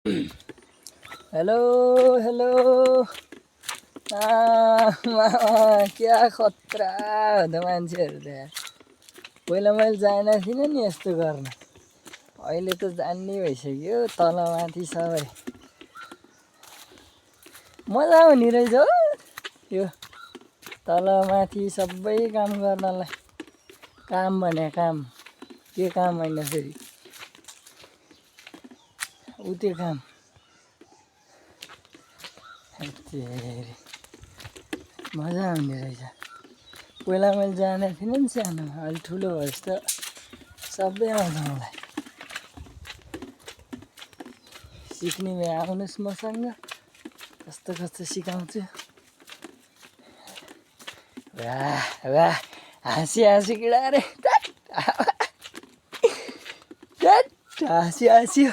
Hello hello मामा क्या खतरा हुँदो मान्छेहरू त यार। पहिला मैले जानेको थिइनँ नि यस्तो गर्न, अहिले त जान्ने भइसक्यो। तलमाथि सबै मजा आउने रहेछ हो यो तलमाथि सबै काम गर्नलाई। काम भने काम, के काम होइन फेरि उ त्यो काम। हेत्तेरी मजा आउने रहेछ। पहिला मैले जानेको थिइनँ नि सानोमा, अहिले ठुलो भएपछि त सबै आउँछ मलाई। सिक्ने भए आउनुहोस् मसँग, कस्तो कस्तो सिकाउँछु। वाह वाह, हाँसी हाँसी किडा रे, हाँसी हाँस्यो।